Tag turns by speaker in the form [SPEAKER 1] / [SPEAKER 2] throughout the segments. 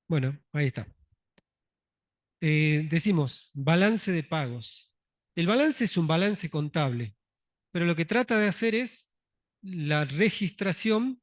[SPEAKER 1] Bueno, ahí está. Decimos balance de pagos. El balance es un balance contable, pero lo que trata de hacer es la registración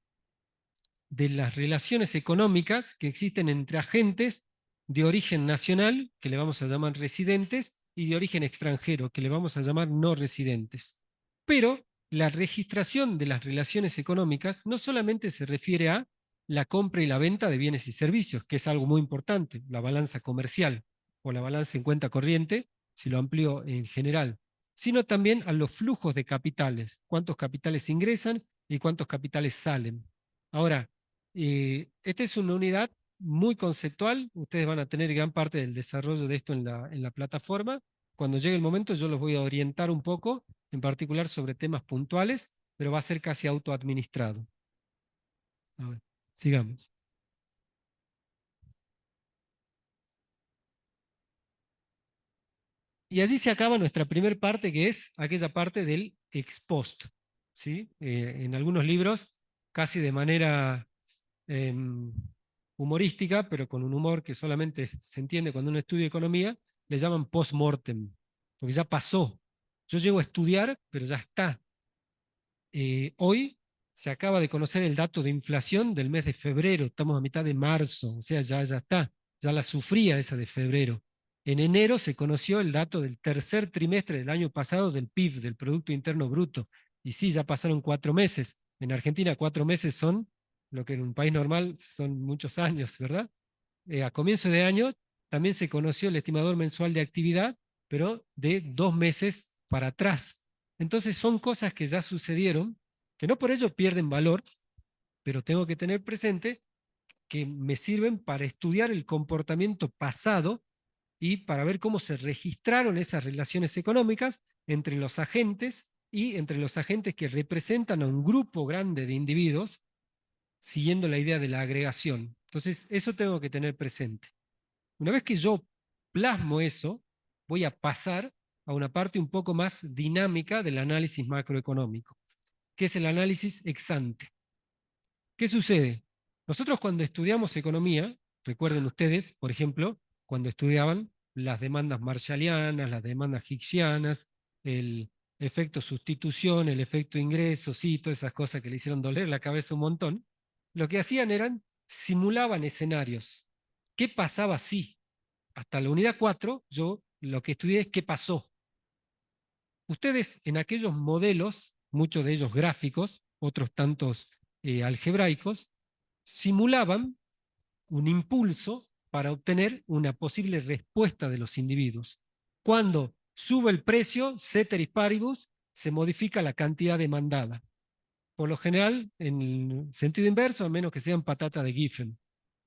[SPEAKER 1] de las relaciones económicas que existen entre agentes de origen nacional, que le vamos a llamar residentes, y de origen extranjero, que le vamos a llamar no residentes. Pero la registración de las relaciones económicas no solamente se refiere a la compra y la venta de bienes y servicios, que es algo muy importante, la balanza comercial o la balanza en cuenta corriente, si lo amplío en general, sino también a los flujos de capitales, cuántos capitales ingresan y cuántos capitales salen. Ahora, esta es una unidad muy conceptual, ustedes van a tener gran parte del desarrollo de esto en la plataforma. Cuando llegue el momento yo los voy a orientar un poco, en particular sobre temas puntuales, pero va a ser casi autoadministrado. A ver, sigamos. Y allí se acaba nuestra primera parte, que es aquella parte del ex post. ¿Sí? En algunos libros, casi de manera eh, humorística, pero con un humor que solamente se entiende cuando uno estudia economía, le llaman post-mortem, porque ya pasó. Yo llego a estudiar, pero ya está. Hoy se acaba de conocer el dato de inflación del mes de febrero, estamos a mitad de marzo, o sea, ya está, ya la sufría esa de febrero. En enero se conoció el dato del tercer trimestre del año pasado del PIB, del Producto Interno Bruto, y sí, ya pasaron 4 meses. En Argentina 4 meses son lo que en un país normal son muchos años, ¿verdad? A comienzo de año también se conoció el estimador mensual de actividad, pero de 2 meses para atrás. Entonces son cosas que ya sucedieron, que no por ello pierden valor, pero tengo que tener presente que me sirven para estudiar el comportamiento pasado y para ver cómo se registraron esas relaciones económicas entre los agentes y entre los agentes que representan a un grupo grande de individuos, siguiendo la idea de la agregación. Entonces, eso tengo que tener presente. Una vez que yo plasmo eso, voy a pasar a una parte un poco más dinámica del análisis macroeconómico, que es el análisis ex ante. ¿Qué sucede? Nosotros cuando estudiamos economía, recuerden ustedes, por ejemplo, cuando estudiaban las demandas marshallianas, las demandas hicksianas, el efecto sustitución, el efecto ingreso, sí, todas esas cosas que le hicieron doler la cabeza un montón, lo que hacían eran, simulaban escenarios. ¿Qué pasaba si? Hasta la unidad 4, yo lo que estudié es qué pasó. Ustedes en aquellos modelos, muchos de ellos gráficos, otros tantos algebraicos, simulaban un impulso para obtener una posible respuesta de los individuos. Cuando sube el precio, ceteris paribus, se modifica la cantidad demandada. Por lo general, en sentido inverso, a menos que sean patata de Giffen.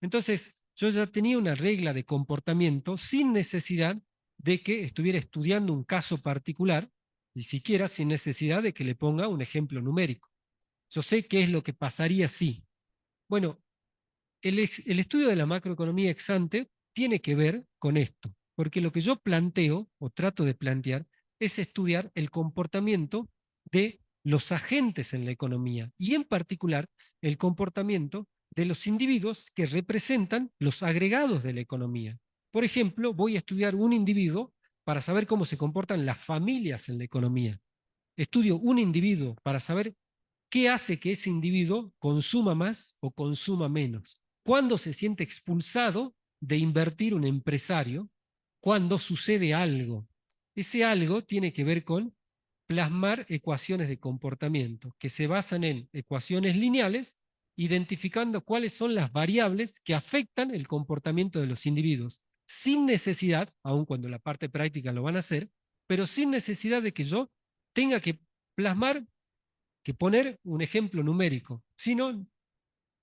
[SPEAKER 1] Entonces, yo ya tenía una regla de comportamiento sin necesidad de que estuviera estudiando un caso particular, ni siquiera sin necesidad de que le ponga un ejemplo numérico. Yo sé qué es lo que pasaría si. Bueno, el estudio de la macroeconomía ex ante tiene que ver con esto, porque lo que yo planteo o trato de plantear es estudiar el comportamiento de los agentes en la economía y en particular el comportamiento de los individuos que representan los agregados de la economía. Por ejemplo, voy a estudiar un individuo para saber cómo se comportan las familias en la economía. Estudio un individuo para saber qué hace que ese individuo consuma más o consuma menos. ¿Cuándo se siente expulsado de invertir un empresario? ¿Cuándo sucede algo? Ese algo tiene que ver con plasmar ecuaciones de comportamiento que se basan en ecuaciones lineales, identificando cuáles son las variables que afectan el comportamiento de los individuos, sin necesidad, aun cuando la parte práctica lo van a hacer, pero sin necesidad de que yo tenga que plasmar, que poner un ejemplo numérico, sino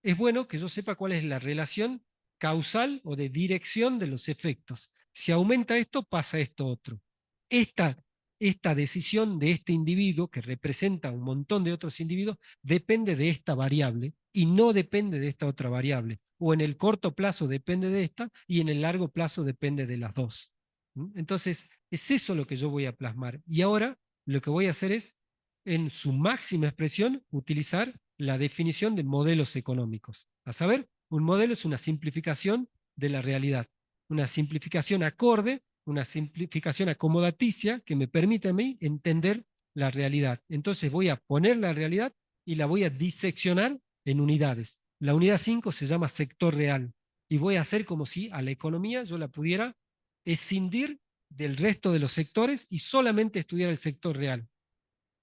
[SPEAKER 1] es bueno que yo sepa cuál es la relación causal o de dirección de los efectos. Si aumenta esto, pasa esto otro. Esta, esta decisión de este individuo, que representa un montón de otros individuos, depende de esta variable y no depende de esta otra variable. O en el corto plazo depende de esta y en el largo plazo depende de las dos. Entonces, es eso lo que yo voy a plasmar. Y ahora lo que voy a hacer es, en su máxima expresión, utilizar la definición de modelos económicos. A saber, un modelo es una simplificación de la realidad. Una simplificación acorde, una simplificación acomodaticia que me permite a mí entender la realidad. Entonces voy a poner la realidad y la voy a diseccionar en unidades. La unidad 5 se llama sector real y voy a hacer como si a la economía yo la pudiera escindir del resto de los sectores y solamente estudiar el sector real.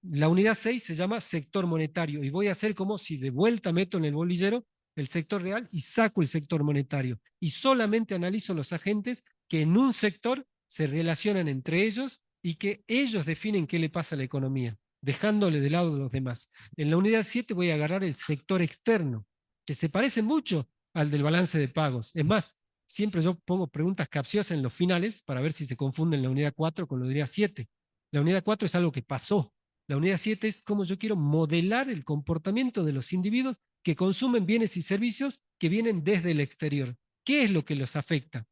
[SPEAKER 1] La unidad 6 se llama sector monetario y voy a hacer como si de vuelta meto en el bolillero el sector real y saco el sector monetario y solamente analizo los agentes que en un sector se relacionan entre ellos y que ellos definen qué le pasa a la economía, dejándole de lado a los demás. En la unidad 7 voy a agarrar el sector externo, que se parece mucho al del balance de pagos. Es más, siempre yo pongo preguntas capciosas en los finales para ver si se confunden la unidad 4 con la unidad 7. La unidad 4 es algo que pasó. La unidad 7 es cómo yo quiero modelar el comportamiento de los individuos que consumen bienes y servicios que vienen desde el exterior. ¿Qué es lo que los afecta?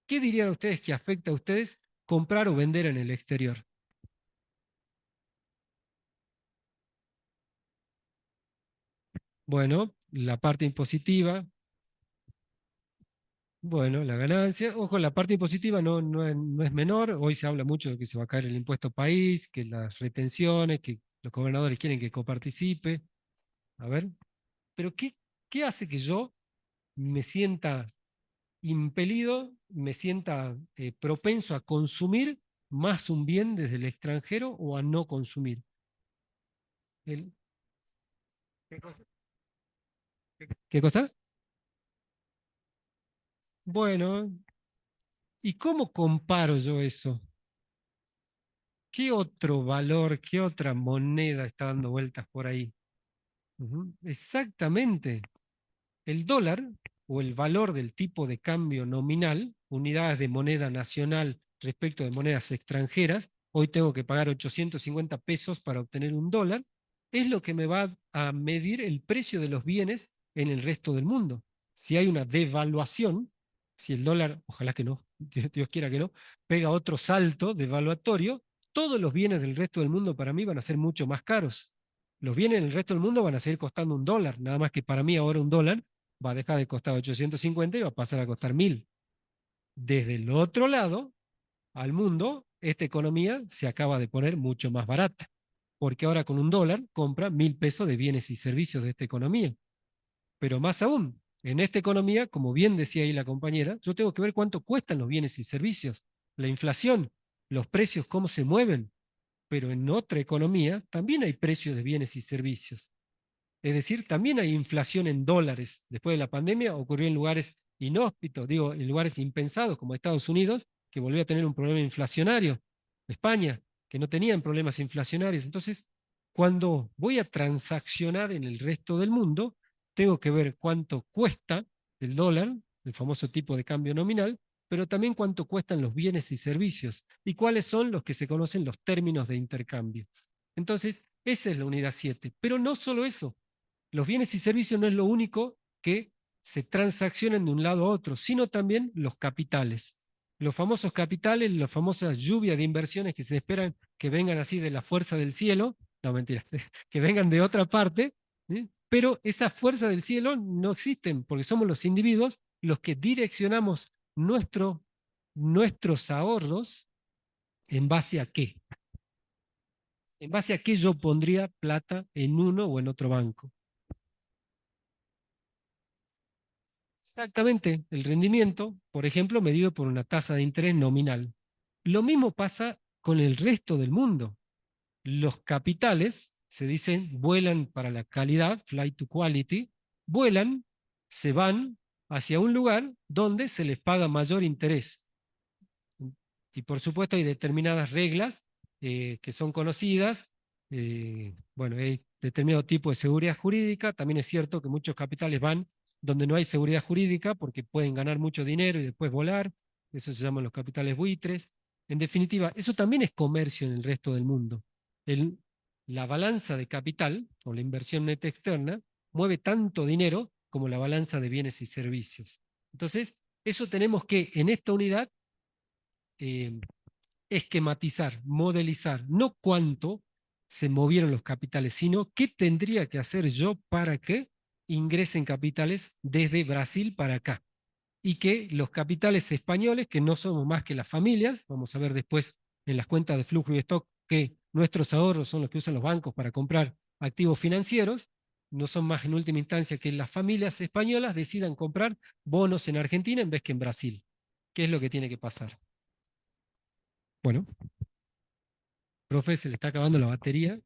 [SPEAKER 1] ¿Qué dirían ustedes que afecta a ustedes comprar o vender en el exterior? Bueno, la parte impositiva, bueno, la ganancia. Ojo, la parte impositiva no es menor. Hoy se habla mucho de que se va a caer el impuesto país, que las retenciones, que los gobernadores quieren que coparticipe. A ver, pero ¿qué hace que yo me sienta impelido, me sienta propenso a consumir más un bien desde el extranjero o a no consumir? El- ¿Qué cosa? ¿Qué cosa? Bueno, ¿y cómo comparo yo eso? ¿Qué otro valor, qué otra moneda está dando vueltas por ahí? Ujú. Exactamente. El dólar o el valor del tipo de cambio nominal, unidades de moneda nacional respecto de monedas extranjeras, hoy tengo que pagar 850 pesos para obtener un dólar, es lo que me va a medir el precio de los bienes en el resto del mundo. Si hay una devaluación, si el dólar, ojalá que no, Dios quiera que no, pega otro salto devaluatorio, todos los bienes del resto del mundo para mí van a ser mucho más caros. Los bienes en el resto del mundo van a seguir costando un dólar, nada más que para mí ahora un dólar va a dejar de costar 850 y va a pasar a costar 1000. Desde el otro lado, al mundo, esta economía se acaba de poner mucho más barata, porque ahora con un dólar compra 1000 pesos de bienes y servicios de esta economía. Pero más aún, en esta economía, como bien decía ahí la compañera, yo tengo que ver cuánto cuestan los bienes y servicios, la inflación, los precios, cómo se mueven. Pero en otra economía también hay precios de bienes y servicios. Es decir, también hay inflación en dólares. Después de la pandemia ocurrió en lugares inhóspitos, digo, en lugares impensados como Estados Unidos, que volvió a tener un problema inflacionario. España, que no tenían problemas inflacionarios. Entonces, cuando voy a transaccionar en el resto del mundo, tengo que ver cuánto cuesta el dólar, el famoso tipo de cambio nominal, pero también cuánto cuestan los bienes y servicios y cuáles son los que se conocen los términos de intercambio. Entonces, esa es la unidad 7. Pero no solo eso, los bienes y servicios no es lo único que se transaccionan de un lado a otro, sino también los capitales. Los famosos capitales, las famosas lluvias de inversiones que se esperan que vengan así de la fuerza del cielo, no mentira, que vengan de otra parte, ¿sí? Pero esas fuerzas del cielo no existen porque somos los individuos los que direccionamos nuestros ahorros en base a qué. En base a qué yo pondría plata en uno o en otro banco. Exactamente, el rendimiento, por ejemplo, medido por una tasa de interés nominal. Lo mismo pasa con el resto del mundo. Los capitales, se dicen, vuelan para la calidad, flight to quality, vuelan, se van hacia un lugar donde se les paga mayor interés. Y por supuesto hay determinadas reglas que son conocidas. Bueno, hay determinado tipo de seguridad jurídica. También es cierto que muchos capitales van donde no hay seguridad jurídica porque pueden ganar mucho dinero y después volar. Eso se llaman los capitales buitres. En definitiva, eso también es comercio en el resto del mundo. El, la balanza de capital o la inversión neta externa mueve tanto dinero como la balanza de bienes y servicios. Entonces, eso tenemos que en esta unidad eh, esquematizar, modelizar, no cuánto se movieron los capitales, sino qué tendría que hacer yo para que ingresen capitales desde Brasil para acá. y que los capitales españoles, que no somos más que las familias, vamos a ver después en las cuentas de flujo y stock que nuestros ahorros son los que usan los bancos para comprar activos financieros, no son más en última instancia que las familias españolas decidan comprar bonos en Argentina en vez que en Brasil. ¿Qué es lo que tiene que pasar? Bueno, profe, se le está acabando la batería.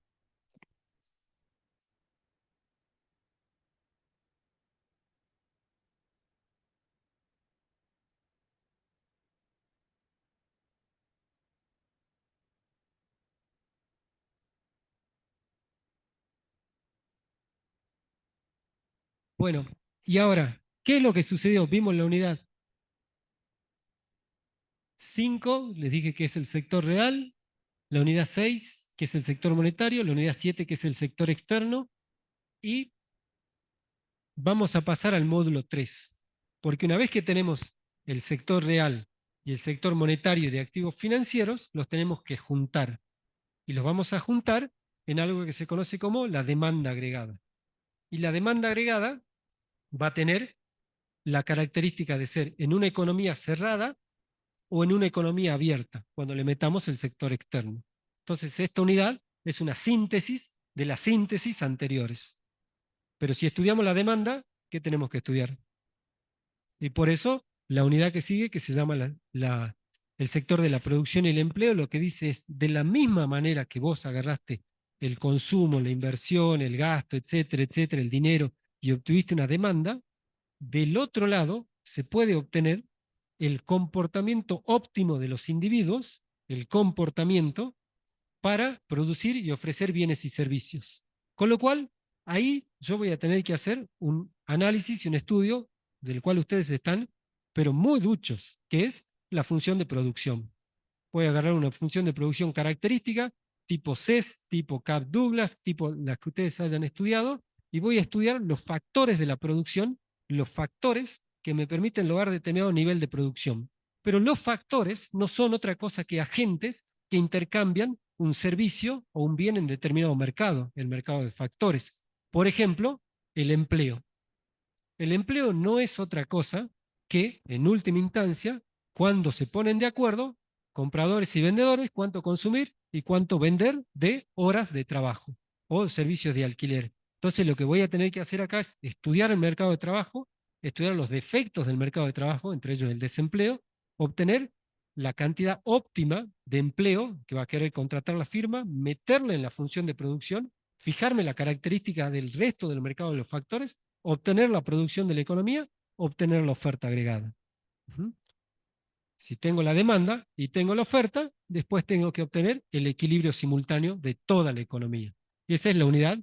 [SPEAKER 1] Bueno, y ahora, ¿qué es lo que sucedió? Vimos la unidad 5, les dije que es el sector real, la unidad 6, que es el sector monetario, la unidad 7, que es el sector externo, y vamos a pasar al módulo 3, porque una vez que tenemos el sector real y el sector monetario de activos financieros, los tenemos que juntar, y los vamos a juntar en algo que se conoce como la demanda agregada. Y la demanda agregada va a tener la característica de ser en una economía cerrada o en una economía abierta, cuando le metamos el sector externo. Entonces, esta unidad es una síntesis de las síntesis anteriores. Pero si estudiamos la demanda, ¿qué tenemos que estudiar? Y por eso, la unidad que sigue, que se llama el sector de la producción y el empleo, lo que dice es, de la misma manera que vos agarraste el consumo, la inversión, el gasto, etcétera, etcétera, el dinero, y obtuviste una demanda, del otro lado se puede obtener el comportamiento óptimo de los individuos, el comportamiento para producir y ofrecer bienes y servicios. Con lo cual, ahí yo voy a tener que hacer un análisis y un estudio del cual ustedes están, pero muy duchos, que es la función de producción. Voy a agarrar una función de producción característica, tipo CES, tipo Cap-Douglas, tipo las que ustedes hayan estudiado, y voy a estudiar los factores de la producción, los factores que me permiten lograr determinado nivel de producción. Pero los factores no son otra cosa que agentes que intercambian un servicio o un bien en determinado mercado, el mercado de factores. Por ejemplo, el empleo. El empleo no es otra cosa que, en última instancia, cuando se ponen de acuerdo, compradores y vendedores, cuánto consumir y cuánto vender de horas de trabajo o servicios de alquiler. Entonces, lo que voy a tener que hacer acá es estudiar el mercado de trabajo, estudiar los defectos del mercado de trabajo, entre ellos el desempleo, obtener la cantidad óptima de empleo que va a querer contratar la firma, meterla en la función de producción, fijarme la característica del resto del mercado de los factores, obtener la producción de la economía, obtener la oferta agregada. Uh-huh. Si tengo la demanda y tengo la oferta, después tengo que obtener el equilibrio simultáneo de toda la economía. Y esa es la unidad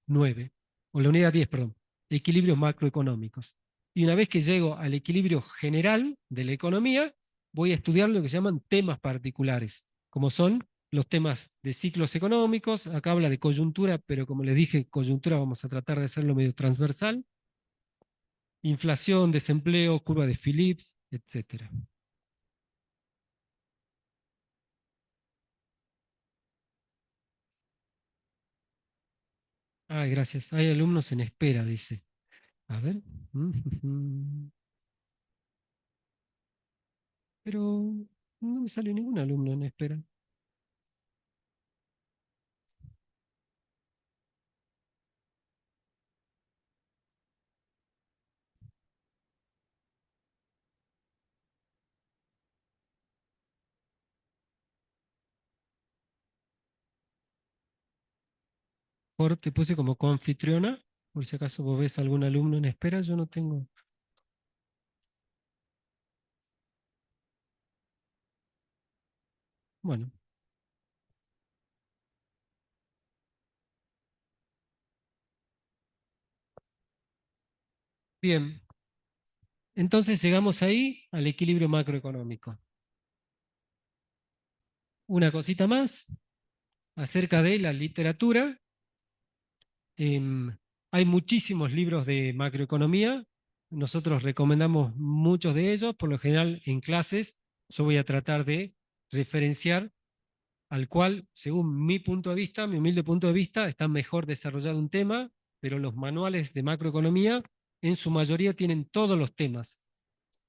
[SPEAKER 1] 9, o la unidad 10, perdón, equilibrios macroeconómicos. Y una vez que llego al equilibrio general de la economía, voy a estudiar lo que se llaman temas particulares, como son los temas de ciclos económicos. Acá habla de coyuntura, pero como les dije, coyuntura vamos a tratar de hacerlo medio transversal. Inflación, desempleo, curva de Phillips, etcétera. Ay, gracias. Hay alumnos en espera, dice. A ver. Pero no me sale ningún alumno en espera. Por, te puse como coanfitriona, por si acaso vos ves algún alumno en espera, yo no tengo. Bueno, bien. Entonces llegamos ahí al equilibrio macroeconómico. Una cosita más acerca de la literatura. Hay muchísimos libros de macroeconomía. Nosotros recomendamos muchos de ellos. Por lo general, en clases, yo voy a tratar de referenciar al cual, según mi punto de vista, mi humilde punto de vista, está mejor desarrollado un tema, pero los manuales de macroeconomía en su mayoría tienen todos los temas.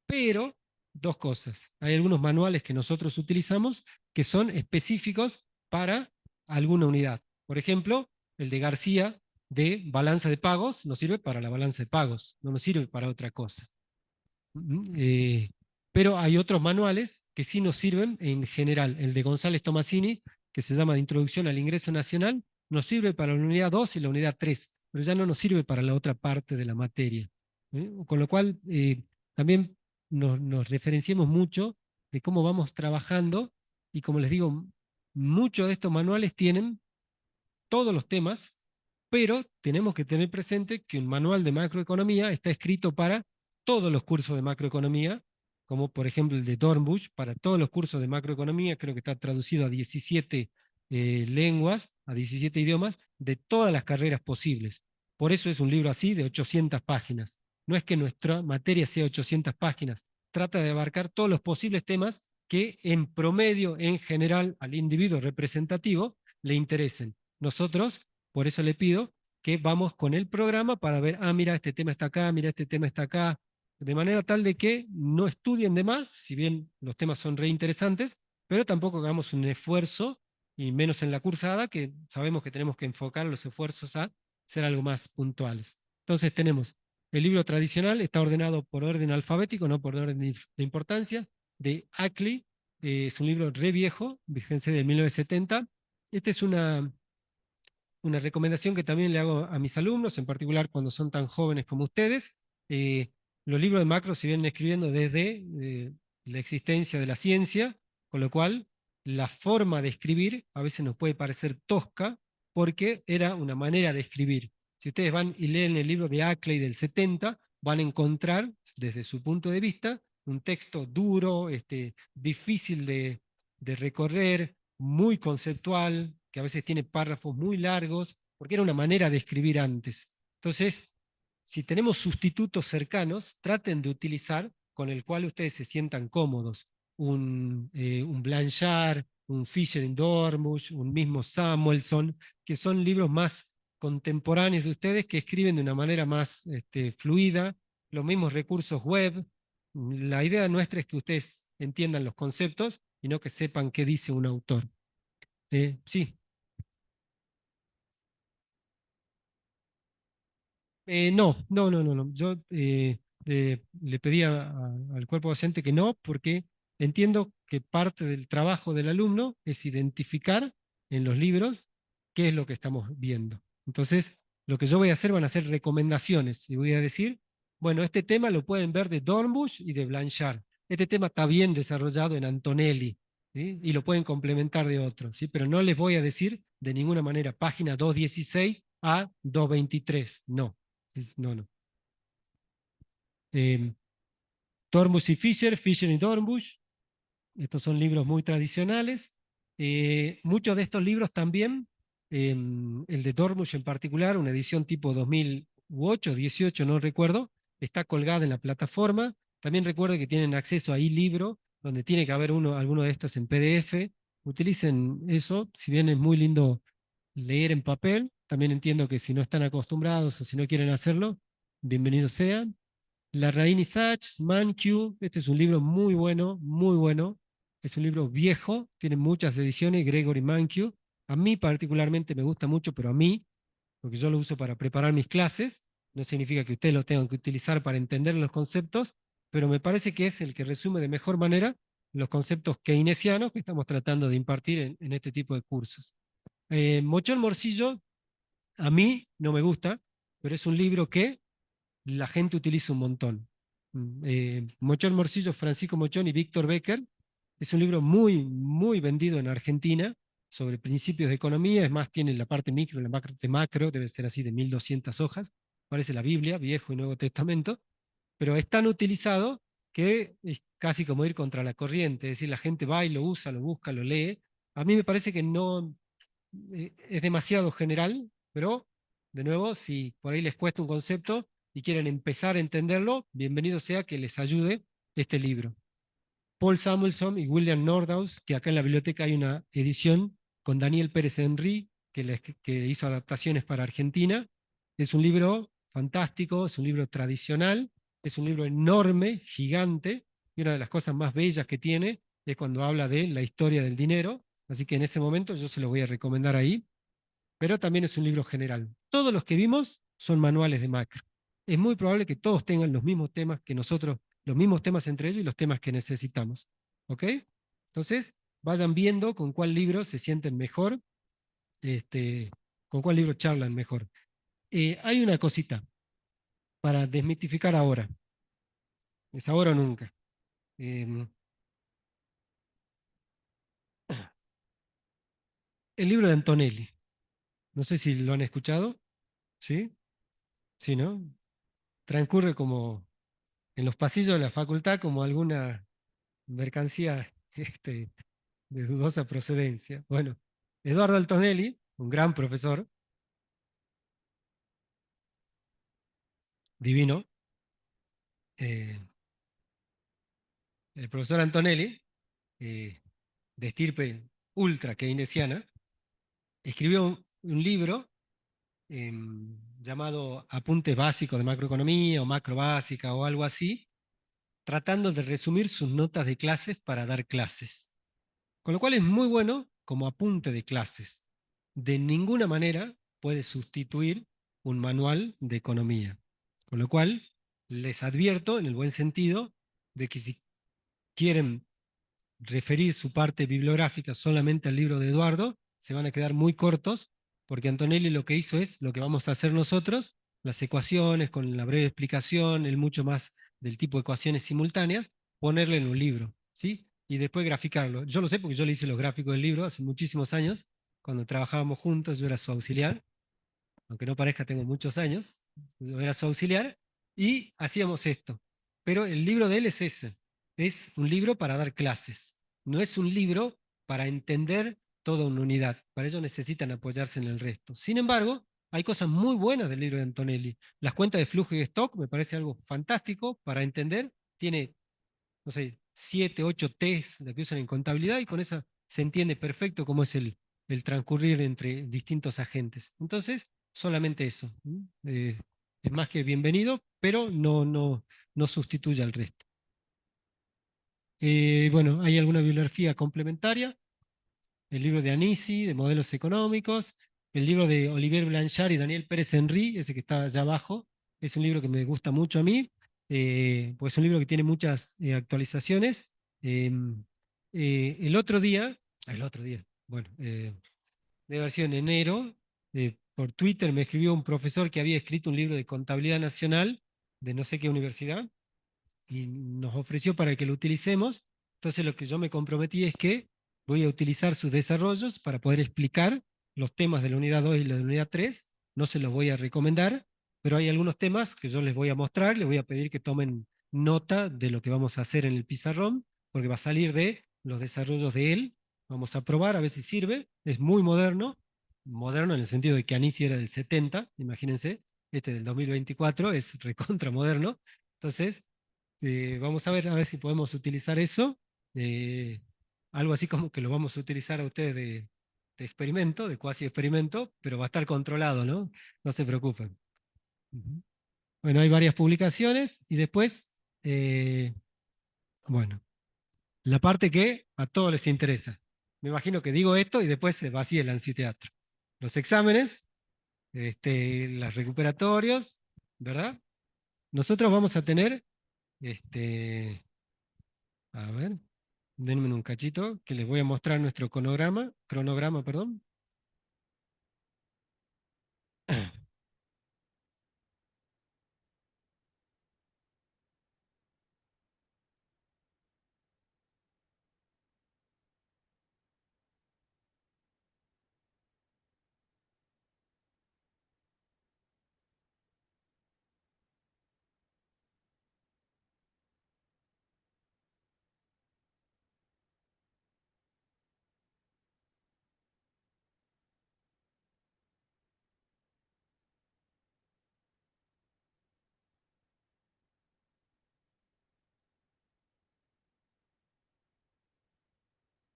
[SPEAKER 1] Pero, dos cosas. Hay algunos manuales que nosotros utilizamos que son específicos para alguna unidad. Por ejemplo, el de García de balanza de pagos nos sirve para la balanza de pagos, no nos sirve para otra cosa. Pero hay otros manuales que sí nos sirven en general. El de González Tomasini, que se llama de Introducción al Ingreso Nacional, nos sirve para la unidad 2 y la unidad 3, pero ya no nos sirve para la otra parte de la materia. Con lo cual, también nos referenciemos mucho de cómo vamos trabajando y como les digo, muchos de estos manuales tienen todos los temas, pero tenemos que tener presente que un manual de macroeconomía está escrito para todos los cursos de macroeconomía, como por ejemplo el de Dornbusch, para todos los cursos de macroeconomía, creo que está traducido a 17 lenguas, a 17 idiomas, de todas las carreras posibles. Por eso es un libro así, de 800 páginas. No es que nuestra materia sea 800 páginas, trata de abarcar todos los posibles temas que en promedio, en general, al individuo representativo le interesen. Nosotros, por eso le pido que vamos con el programa para ver, mira, este tema está acá, mira, este tema está acá, de manera tal de que no estudien de más, si bien los temas son reinteresantes, pero tampoco hagamos un esfuerzo, y menos en la cursada, que sabemos que tenemos que enfocar los esfuerzos a ser algo más puntuales. Entonces tenemos el libro tradicional, está ordenado por orden alfabético, no por orden de importancia, de Ackley, es un libro re viejo, vigencia del 1970. Esta es una recomendación que también le hago a mis alumnos, en particular cuando son tan jóvenes como ustedes. Eh, los libros de macro se vienen escribiendo desde la existencia de la ciencia, con lo cual la forma de escribir a veces nos puede parecer tosca porque era una manera de escribir. Si ustedes van y leen el libro de Ackley del 70, van a encontrar, desde su punto de vista, un texto duro, difícil de recorrer, muy conceptual, que a veces tiene párrafos muy largos, porque era una manera de escribir antes. Entonces, si tenemos sustitutos cercanos, traten de utilizar con el cual ustedes se sientan cómodos. Un Blanchard, un Fisher en Dormush, un mismo Samuelson, que son libros más contemporáneos de ustedes que escriben de una manera más fluida, los mismos recursos web. La idea nuestra es que ustedes entiendan los conceptos y no que sepan qué dice un autor. Sí. No. Yo le pedí al cuerpo docente que no, porque entiendo que parte del trabajo del alumno es identificar en los libros qué es lo que estamos viendo. Entonces, lo que yo voy a hacer van a ser recomendaciones y voy a decir, bueno, este tema lo pueden ver de Dornbusch y de Blanchard. Este tema está bien desarrollado en Antonelli, ¿sí? Y lo pueden complementar de otros, ¿sí? Pero no les voy a decir de ninguna manera página 216 a 223, no. No. Eh, Dornbusch y Fischer, Fischer y Dornbusch, estos son libros muy tradicionales. Muchos de estos libros también, el de Dornbusch en particular, una edición tipo 2008, 18, no recuerdo, está colgada en la plataforma. También recuerden que tienen acceso a iLibro, donde tiene que haber alguno de estos en PDF. Utilicen eso, si bien es muy lindo leer en papel, también entiendo que si no están acostumbrados o si no quieren hacerlo, bienvenidos sean. La Raín Sachs, Mankiw, este es un libro muy bueno, muy bueno. Es un libro viejo, tiene muchas ediciones, Gregory Mankiw. A mí particularmente me gusta mucho, pero a mí, porque yo lo uso para preparar mis clases, no significa que ustedes lo tengan que utilizar para entender los conceptos, pero me parece que es el que resume de mejor manera los conceptos keynesianos que estamos tratando de impartir en este tipo de cursos. Mochón Morcillo, a mí no me gusta, pero es un libro que la gente utiliza un montón. Mochón Morcillo, Francisco Mochón y Víctor Becker, es un libro muy, muy vendido en Argentina sobre principios de economía, es más, tiene la parte micro, la parte macro, debe ser así de 1200 hojas, parece la Biblia, Viejo y Nuevo Testamento, pero es tan utilizado que es casi como ir contra la corriente, es decir, la gente va y lo usa, lo busca, lo lee. A mí me parece que no es demasiado general, pero de nuevo, si por ahí les cuesta un concepto y quieren empezar a entenderlo, bienvenido sea que les ayude este libro. Paul Samuelson y William Nordhaus, que acá en la biblioteca hay una edición con Daniel Pérez Henry, que hizo adaptaciones para Argentina. Es un libro fantástico, es un libro tradicional, Es un libro enorme, gigante, y una de las cosas más bellas que tiene es cuando habla de la historia del dinero, así que en ese momento yo se lo voy a recomendar ahí, pero también es un libro general. Todos los que vimos son manuales de macro. Es muy probable que todos tengan los mismos temas que nosotros, los mismos temas entre ellos y los temas que necesitamos. ¿Ok? Entonces, vayan viendo con cuál libro se sienten mejor, este, con cuál libro charlan mejor. Hay una cosita para desmitificar ahora. Es ahora o nunca. Eh, el libro de Antonelli. No sé si lo han escuchado. ¿Sí? Sí, ¿no? Transcurre como en los pasillos de la facultad como alguna mercancía de dudosa procedencia. Bueno, Eduardo Antonelli, un gran profesor, divino, eh, el profesor Antonelli, eh, de estirpe ultra keynesiana, escribió un libro eh, llamado Apuntes Básicos de Macroeconomía o Macro Básica o algo así, tratando de resumir sus notas de clases para dar clases. Con lo cual es muy bueno como apunte de clases. De ninguna manera puede sustituir un manual de economía. Con lo cual les advierto en el buen sentido de que si quieren referir su parte bibliográfica solamente al libro de Eduardo, se van a quedar muy cortos, porque Antonelli lo que hizo es lo que vamos a hacer nosotros, las ecuaciones con la breve explicación, el mucho más del tipo de ecuaciones simultáneas, ponerle en un libro, ¿sí? Y después graficarlo. Yo lo sé porque yo le hice los gráficos del libro hace muchísimos años, cuando trabajábamos juntos, yo era su auxiliar, aunque no parezca, tengo muchos años, yo era su auxiliar, y hacíamos esto. Pero el libro de él es ese, es un libro para dar clases, no es un libro para entender toda una unidad, para ello necesitan apoyarse en el resto. Sin embargo, hay cosas muy buenas del libro de Antonelli. Las cuentas de flujo y de stock me parece algo fantástico para entender, tiene no sé, 7, 8 T's de que usan en contabilidad y con eso se entiende perfecto cómo es el transcurrir entre distintos agentes. Entonces, solamente eso. Es más que bienvenido, pero no sustituye al resto. Bueno, hay alguna bibliografía complementaria, el libro de Anisi, de modelos económicos, el libro de Olivier Blanchard y Daniel Pérez Henry, ese que está allá abajo, es un libro que me gusta mucho a mí, pues es un libro que tiene muchas actualizaciones. Eh, el otro día, bueno, debe haber sido en enero, por Twitter me escribió un profesor que había escrito un libro de contabilidad nacional de no sé qué universidad, y nos ofreció para que lo utilicemos. Entonces lo que yo me comprometí es que voy a utilizar sus desarrollos para poder explicar los temas de la unidad 2 y la de la unidad 3. No se los voy a recomendar, pero hay algunos temas que yo les voy a mostrar, les voy a pedir que tomen nota de lo que vamos a hacer en el pizarrón, porque va a salir de los desarrollos de él. Vamos a probar a ver si sirve. Es muy moderno, moderno en el sentido de que Anisi era del 70, imagínense, este del 2024 es recontra moderno. Entonces, vamos a ver si podemos utilizar eso. eh, Algo así como que lo vamos a utilizar a ustedes de experimento, de cuasi experimento, pero va a estar controlado, ¿no? No se preocupen. Ujú. Bueno, hay varias publicaciones y después, bueno, la parte que a todos les interesa. Me imagino que digo esto y después se vacía el anfiteatro. Los exámenes, los recuperatorios, ¿verdad? Nosotros vamos a tener, a ver, denme un cachito que les voy a mostrar nuestro cronograma, perdón.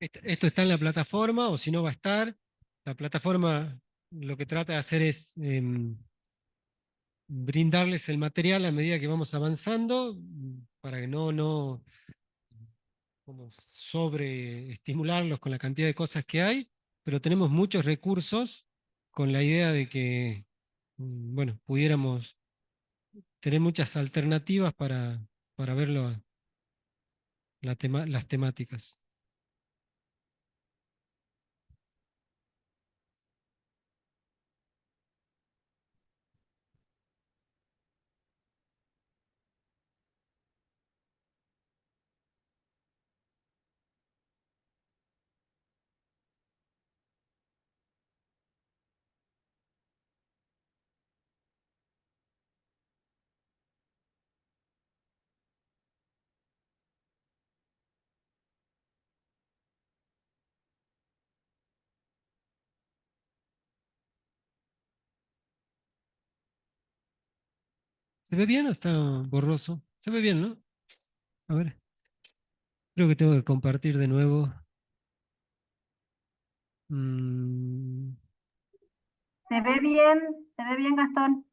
[SPEAKER 1] Esto está en la plataforma o si no va a estar. La plataforma lo que trata de hacer es brindarles el material a medida que vamos avanzando, para que no como sobreestimularlos con la cantidad de cosas que hay, pero tenemos muchos recursos con la idea de que, bueno, pudiéramos tener muchas alternativas para ver las temáticas. ¿Se ve bien o está borroso? Se ve bien, ¿no? A ver, creo que tengo que compartir de nuevo. Mm,
[SPEAKER 2] se ve bien, Gastón.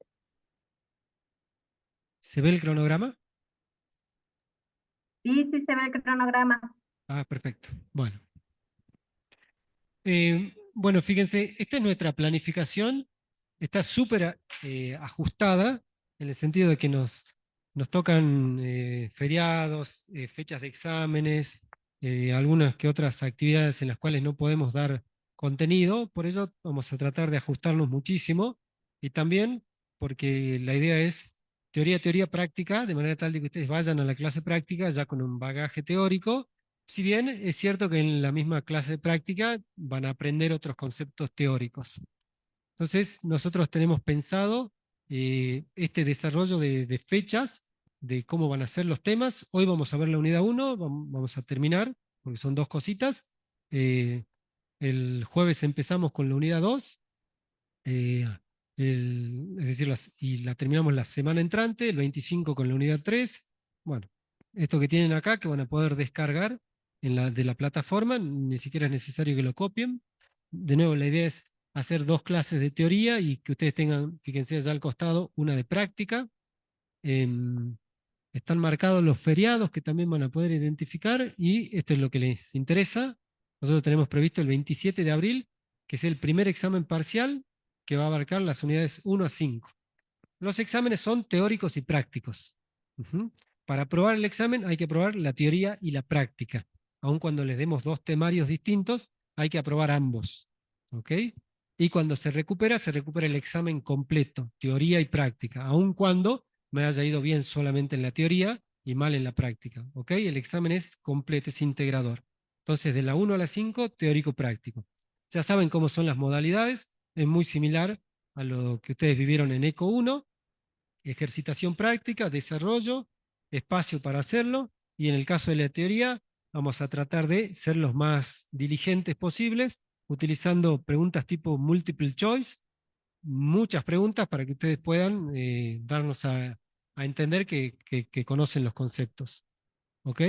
[SPEAKER 1] ¿Se ve el cronograma?
[SPEAKER 2] Sí, sí se ve el cronograma.
[SPEAKER 1] Ah, perfecto. Bueno. Bueno, fíjense, esta es nuestra planificación. Está súper ajustada en el sentido de que nos tocan feriados, fechas de exámenes, algunas que otras actividades en las cuales no podemos dar contenido. Por ello vamos a tratar de ajustarnos muchísimo y también porque la idea es teoría, teoría, práctica, de manera tal de que ustedes vayan a la clase práctica ya con un bagaje teórico, si bien es cierto que en la misma clase de práctica van a aprender otros conceptos teóricos. Entonces, nosotros tenemos pensado este desarrollo de fechas, de cómo van a ser los temas. Hoy vamos a ver la unidad 1, vamos a terminar, porque son dos cositas. Eh, el jueves empezamos con la unidad 2, eh, es decir, y la terminamos la semana entrante, el 25 con la unidad 3. Bueno, esto que tienen acá, que van a poder descargar de la plataforma, ni siquiera es necesario que lo copien. De nuevo, la idea es hacer dos clases de teoría y que ustedes tengan, fíjense allá al costado, una de práctica. Em, Están marcados los feriados que también van a poder identificar y esto es lo que les interesa. Nosotros tenemos previsto el 27 de abril, que es el primer examen parcial que va a abarcar las unidades 1 a 5. Los exámenes son teóricos y prácticos. Ujú. Para aprobar el examen hay que aprobar la teoría y la práctica. Aun cuando les demos dos temarios distintos, hay que aprobar ambos. ¿Ok? Y cuando se recupera el examen completo, teoría y práctica, aun cuando me haya ido bien solamente en la teoría y mal en la práctica. ¿Ok? El examen es completo, es integrador. Entonces, de la 1 a la 5, teórico-práctico. Ya saben cómo son las modalidades, es muy similar a lo que ustedes vivieron en ECO 1, ejercitación práctica, desarrollo, espacio para hacerlo, y en el caso de la teoría vamos a tratar de ser los más diligentes posibles, utilizando preguntas tipo multiple choice, muchas preguntas para que ustedes puedan darnos a entender que conocen los conceptos. ¿Ok?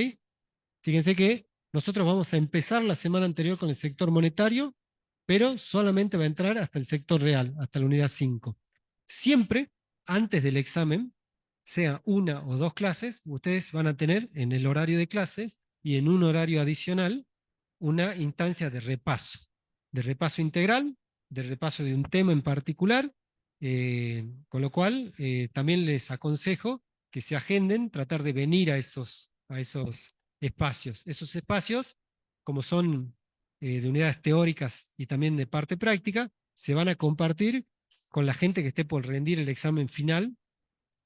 [SPEAKER 1] Fíjense que nosotros vamos a empezar la semana anterior con el sector monetario, pero solamente va a entrar hasta el sector real, hasta la unidad 5. Siempre antes del examen, sea una o dos clases, ustedes van a tener en el horario de clases y en un horario adicional una instancia de repaso integral, de repaso de un tema en particular, con lo cual también les aconsejo que se agenden, tratar de venir a esos espacios. Esos espacios, como son de unidades teóricas y también de parte práctica, se van a compartir con la gente que esté por rendir el examen final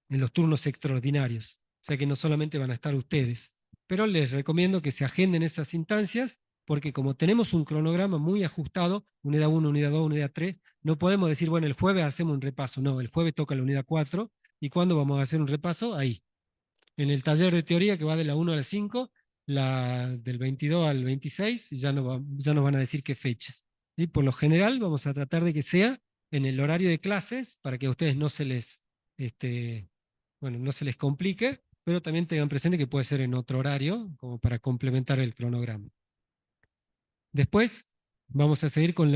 [SPEAKER 1] en los turnos extraordinarios. O sea que no solamente van a estar ustedes, pero les recomiendo que se agenden esas instancias porque como tenemos un cronograma muy ajustado, unidad 1, unidad 2, unidad 3, no podemos decir, bueno, el jueves hacemos un repaso. No, el jueves toca la unidad 4 y ¿cuándo vamos a hacer un repaso? Ahí. En el taller de teoría que va de la 1 a la 5, del 22 al 26, ya nos van a decir qué fecha. Y por lo general vamos a tratar de que sea en el horario de clases para que a ustedes este, no se les complique, pero también tengan presente que puede ser en otro horario, como para complementar el cronograma. Después vamos a seguir con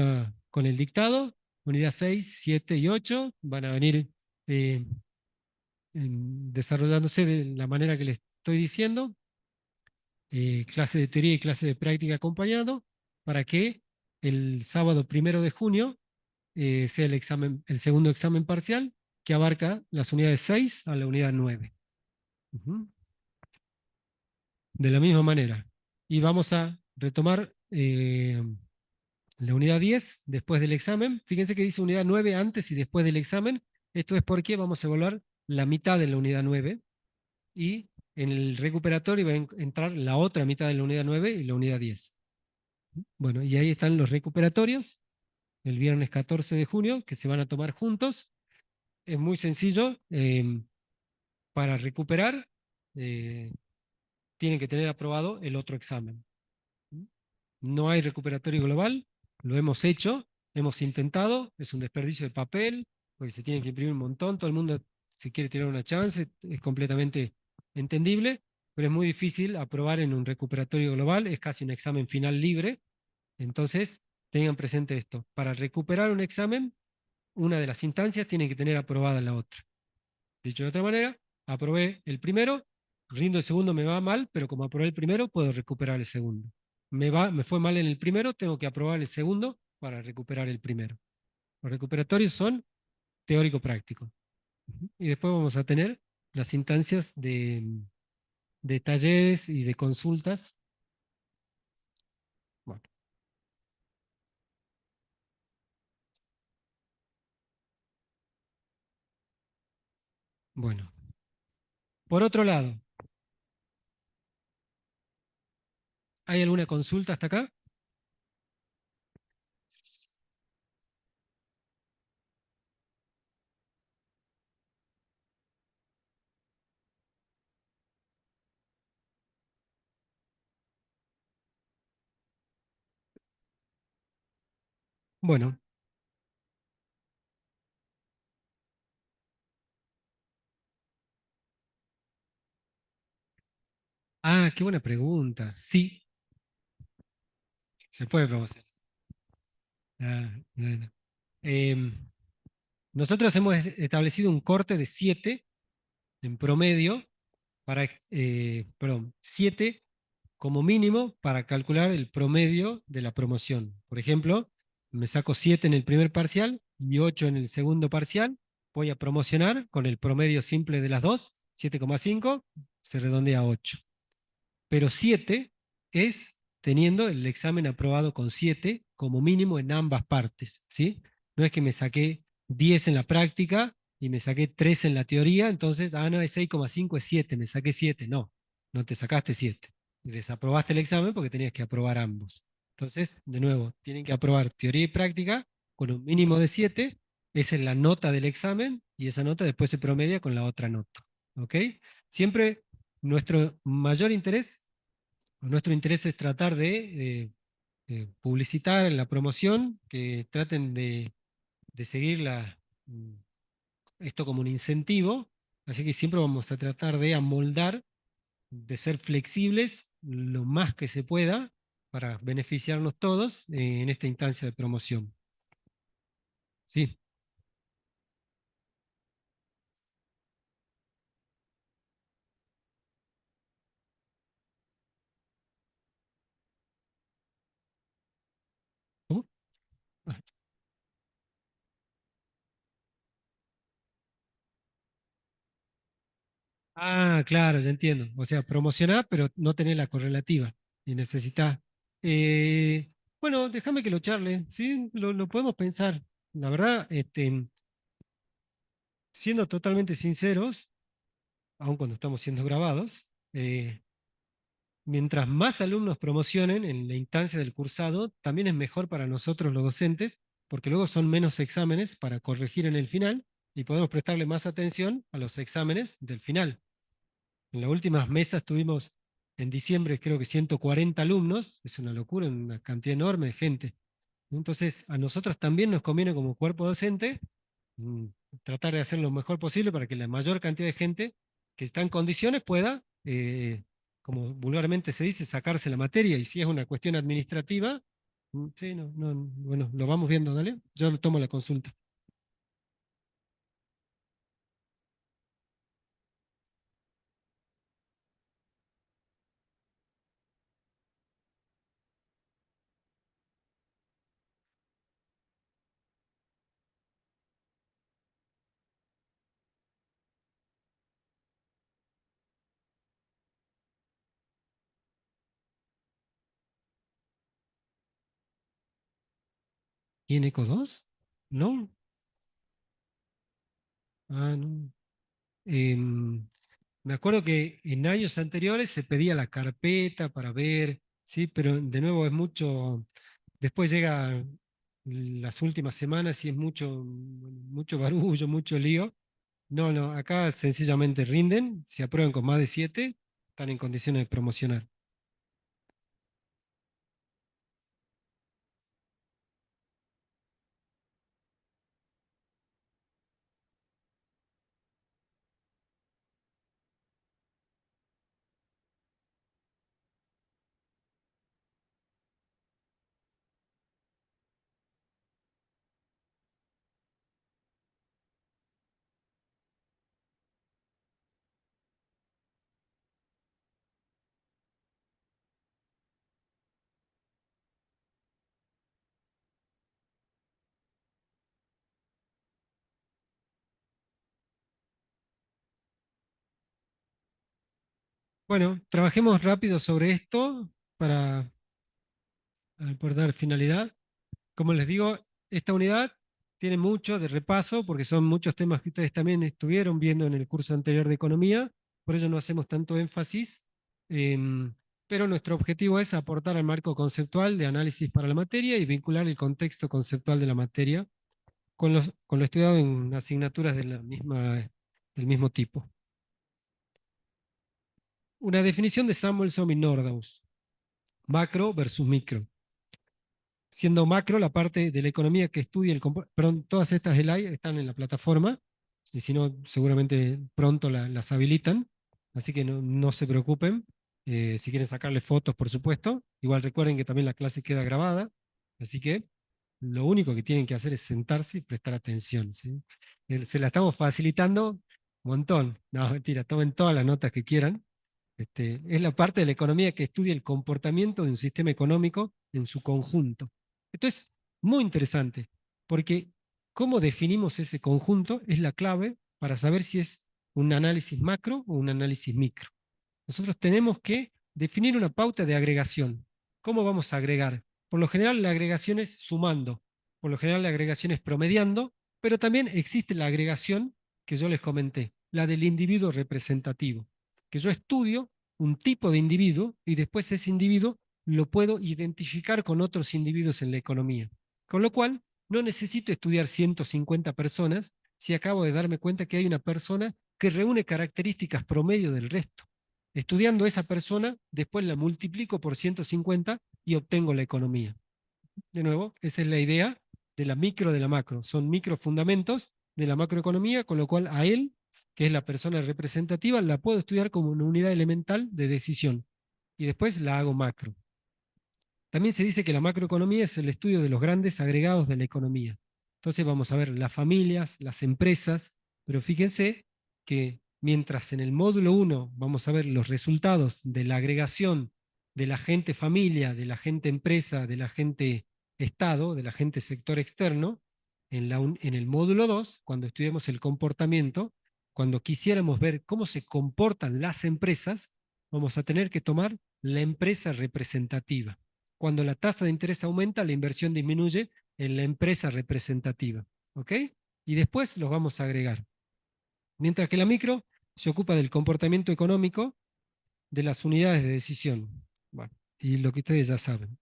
[SPEAKER 1] el dictado, unidad 6, 7 y 8. Van a venir desarrollándose de la manera que les estoy diciendo, clase de teoría y clase de práctica acompañado, para que el sábado 1 de junio sea el segundo examen parcial que abarca las unidades 6 a la unidad 9. Ujú. De la misma manera. Y vamos a retomar la unidad 10 después del examen. Fíjense que dice unidad 9 antes y después del examen. Esto es porque vamos a evaluar la mitad de la unidad 9 y en el recuperatorio va a entrar la otra mitad de la unidad 9 y la unidad 10. Bueno, y ahí están los recuperatorios el viernes 14 de junio que se van a tomar juntos. Es muy sencillo. Para recuperar, eh, tienen que tener aprobado el otro examen. No hay recuperatorio global, lo hemos hecho, hemos intentado, es un desperdicio de papel, porque se tiene que imprimir un montón, todo el mundo se quiere tirar una chance, es completamente entendible, pero es muy difícil aprobar en un recuperatorio global, es casi un examen final libre, entonces tengan presente esto, para recuperar un examen, una de las instancias tiene que tener aprobada la otra. Dicho de otra manera, aprobé el primero, rindo el segundo, me va mal, pero como aprobé el primero, puedo recuperar el segundo. Me fue mal en el primero, tengo que aprobar el segundo para recuperar el primero. Los recuperatorios son teórico-práctico. Y después vamos a tener las instancias de talleres y de consultas. Bueno, bueno. Por otro lado, ¿hay alguna consulta hasta acá? Bueno. Ah, qué buena pregunta. Sí, se puede promocionar. Ah, bueno. Em, Nosotros hemos establecido un corte de 7 en promedio, perdón, 7 como mínimo para calcular el promedio de la promoción. Por ejemplo, me saco 7 en el primer parcial y 8 en el segundo parcial, voy a promocionar con el promedio simple de las dos, 7,5, se redondea a 8. Pero 7 es teniendo el examen aprobado con 7 como mínimo en ambas partes, ¿sí? No es que me saqué 10 en la práctica y me saqué 3 en la teoría, entonces, no, es 6,5, es 7, me saqué 7. No, no te sacaste 7. Desaprobaste el examen porque tenías que aprobar ambos. Entonces, de nuevo, tienen que aprobar teoría y práctica con un mínimo de 7, esa es la nota del examen y esa nota después se promedia con la otra nota. ¿Ok? Siempre nuestro mayor interés, nuestro interés es tratar de publicitar en la promoción, que traten de seguir esto como un incentivo, así que siempre vamos a tratar de amoldar, de ser flexibles lo más que se pueda para beneficiarnos todos en esta instancia de promoción. Sí. ¿Cómo? Claro, ya entiendo. O sea, promocionar, pero no tener la correlativa. Y necesitas. eh, bueno, déjame que lo charle, ¿sí? Lo podemos pensar. La verdad, siendo totalmente sinceros, aun cuando estamos siendo grabados, mientras más alumnos promocionen en la instancia del cursado, también es mejor para nosotros los docentes, porque luego son menos exámenes para corregir en el final y podemos prestarle más atención a los exámenes del final. En las últimas mesas tuvimos en diciembre creo que 140 alumnos, es una locura, una cantidad enorme de gente. Entonces, a nosotros también nos conviene como cuerpo docente mm, tratar de hacer lo mejor posible para que la mayor cantidad de gente que está en condiciones pueda, como vulgarmente se dice, sacarse la materia. Y si es una cuestión administrativa, sí, bueno, lo vamos viendo, dale. Yo tomo la consulta. ¿Y en Eco 2? ¿No? Ah, no. Em, Me acuerdo que en años anteriores se pedía la carpeta para ver, sí, pero de nuevo es mucho, después llega las últimas semanas y es mucho barullo, mucho lío. No, no, acá sencillamente rinden, si aprueban con más de 7, están en condiciones de promocionar. Bueno, trabajemos rápido sobre esto para poder dar finalidad. Como les digo, esta unidad tiene mucho de repaso porque son muchos temas que ustedes también estuvieron viendo en el curso anterior de economía, por ello no hacemos tanto énfasis, pero nuestro objetivo es aportar al marco conceptual de análisis para la materia y vincular el contexto conceptual de la materia con lo estudiado en asignaturas de del mismo tipo. Una definición de Samuelson y Nordhaus, macro versus micro. Siendo macro la parte de la economía que estudia perdón, todas estas slides están en la plataforma, y si no, seguramente pronto las habilitan, así que no se preocupen. Si quieren sacarle fotos, por supuesto. Igual recuerden que también la clase queda grabada, así que lo único que tienen que hacer es sentarse y prestar atención, ¿sí? Se la estamos facilitando un montón. No, mentira, tomen todas las notas que quieran. Es la parte de la economía que estudia el comportamiento de un sistema económico en su conjunto. Esto es muy interesante, porque cómo definimos ese conjunto es la clave para saber si es un análisis macro o un análisis micro. Nosotros tenemos que definir una pauta de agregación. ¿Cómo vamos a agregar? Por lo general la agregación es sumando, por lo general la agregación es promediando, pero también existe la agregación que yo les comenté, la del individuo representativo, que yo estudio un tipo de individuo y después ese individuo lo puedo identificar con otros individuos en la economía. Con lo cual, no necesito estudiar 150 personas si acabo de darme cuenta que hay una persona que reúne características promedio del resto. Estudiando esa persona, después la multiplico por 150 y obtengo la economía. De nuevo, esa es la idea de la micro de la macro. Son microfundamentos de la macroeconomía, con lo cual a él, que es la persona representativa, la puedo estudiar como una unidad elemental de decisión. Y después la hago macro. También se dice que la macroeconomía es el estudio de los grandes agregados de la economía. Entonces vamos a ver las familias, las empresas, pero fíjense que mientras en el módulo 1 vamos a ver los resultados de la agregación de la gente familia, de la gente empresa, de la gente Estado, de la gente sector externo, en el módulo 2, cuando estudiemos el comportamiento, cuando quisiéramos ver cómo se comportan las empresas, vamos a tener que tomar la empresa representativa. Cuando la tasa de interés aumenta, la inversión disminuye en la empresa representativa. ¿Ok? Y después los vamos a agregar. Mientras que la micro se ocupa del comportamiento económico de las unidades de decisión. Bueno, y lo que ustedes ya saben.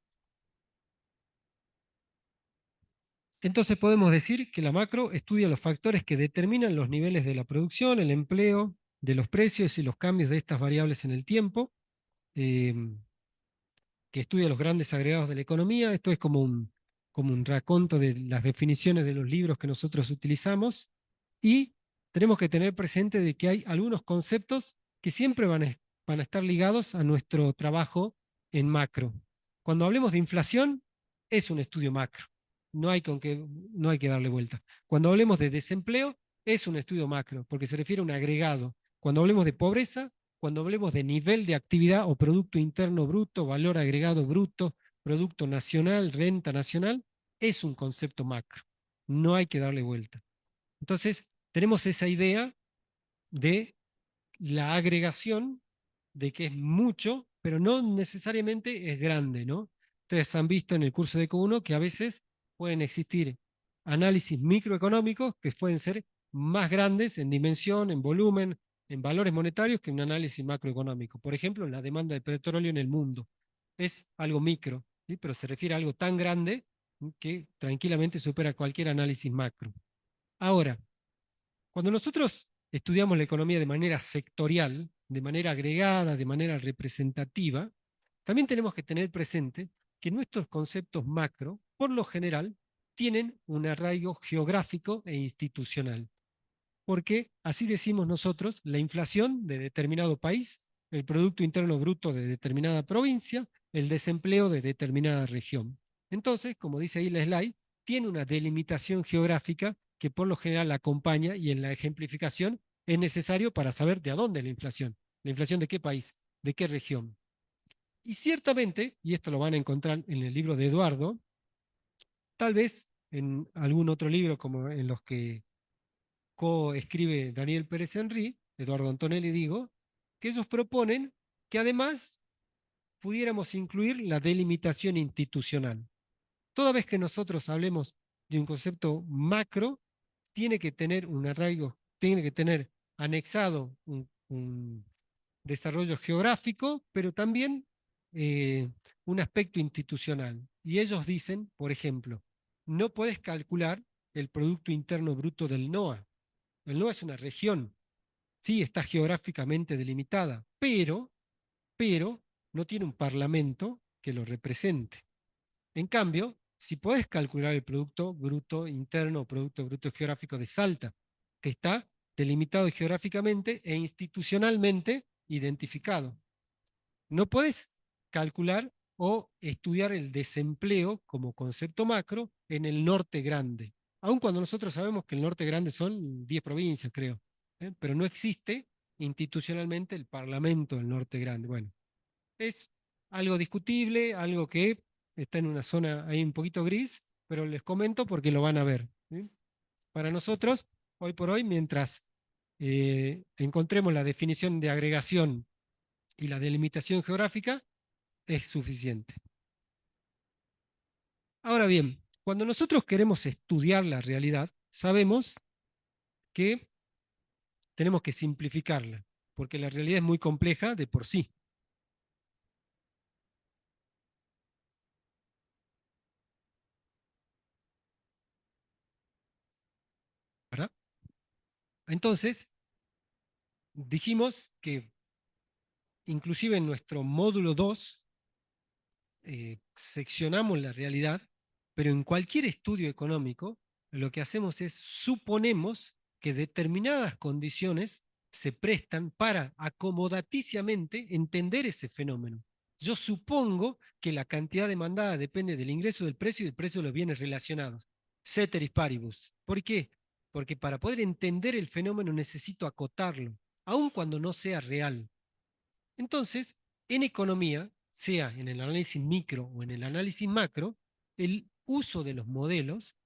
[SPEAKER 1] Entonces podemos decir que la macro estudia los factores que determinan los niveles de la producción, el empleo, de los precios y los cambios de estas variables en el tiempo. Eh, que estudia los grandes agregados de la economía. Esto es como un raconto de las definiciones de los libros que nosotros utilizamos. Y tenemos que tener presente de que hay algunos conceptos que siempre van a estar ligados a nuestro trabajo en macro. Cuando hablemos de inflación, es un estudio macro. No hay que darle vuelta. Cuando hablemos de desempleo, es un estudio macro, porque se refiere a un agregado. Cuando hablemos de pobreza, cuando hablemos de nivel de actividad o Producto Interno Bruto, valor agregado bruto, Producto Nacional, renta nacional, es un concepto macro. No hay que darle vuelta. Entonces, tenemos esa idea de la agregación, de que es mucho, pero no necesariamente es grande, ¿no? Ustedes han visto en el curso de Eco 1 que a veces pueden existir análisis microeconómicos que pueden ser más grandes en dimensión, en volumen, en valores monetarios que un análisis macroeconómico. Por ejemplo, la demanda de petróleo en el mundo. Es algo micro, ¿sí? Pero se refiere a algo tan grande que tranquilamente supera cualquier análisis macro. Ahora, cuando nosotros estudiamos la economía de manera sectorial, de manera agregada, de manera representativa, también tenemos que tener presente que nuestros conceptos macro, por lo general, tienen un arraigo geográfico e institucional. Porque así decimos nosotros, la inflación de determinado país, el Producto Interno Bruto de determinada provincia, el desempleo de determinada región. Entonces, como dice ahí la slide, tiene una delimitación geográfica que por lo general la acompaña y en la ejemplificación es necesario para saber de a dónde es la inflación. ¿La inflación de qué país? ¿De qué región? Y ciertamente, y esto lo van a encontrar en el libro de Eduardo, tal vez en algún otro libro como en los que co-escribe Daniel Pérez Henry, Eduardo Antonelli digo, que ellos proponen que además pudiéramos incluir la delimitación institucional. Toda vez que nosotros hablemos de un concepto macro, tiene que tener un arraigo, tiene que tener anexado un desarrollo geográfico, pero también eh, un aspecto institucional. Y ellos dicen, por ejemplo, no puedes calcular el Producto Interno Bruto del NOA. El NOA es una región, sí, está geográficamente delimitada, pero no tiene un parlamento que lo represente. En cambio, si puedes calcular el Producto Bruto Interno o Producto Bruto Geográfico de Salta, que está delimitado geográficamente e institucionalmente identificado. No puedes calcular o estudiar el desempleo como concepto macro en el norte grande, aun cuando nosotros sabemos que el norte grande son 10 provincias, creo, pero no existe institucionalmente el Parlamento del norte grande. Bueno, es algo discutible, algo que está en una zona ahí un poquito gris, pero les comento porque lo van a ver. ¿Sí? Para nosotros, hoy por hoy, mientras encontremos la definición de agregación y la delimitación geográfica, es suficiente. Ahora bien, cuando nosotros queremos estudiar la realidad, sabemos que tenemos que simplificarla, porque la realidad es muy compleja de por sí. ¿Verdad? Entonces, dijimos que inclusive en nuestro módulo 2 seccionamos la realidad, pero en cualquier estudio económico lo que hacemos es suponemos que determinadas condiciones se prestan para acomodaticiamente entender ese fenómeno. Yo supongo que la cantidad demandada depende del ingreso del precio y del precio de los bienes relacionados. Ceteris paribus. ¿Por qué? Porque para poder entender el fenómeno necesito acotarlo, aun cuando no sea real. Entonces, en economía, sea en el análisis micro o en el análisis macro, el uso de los modelos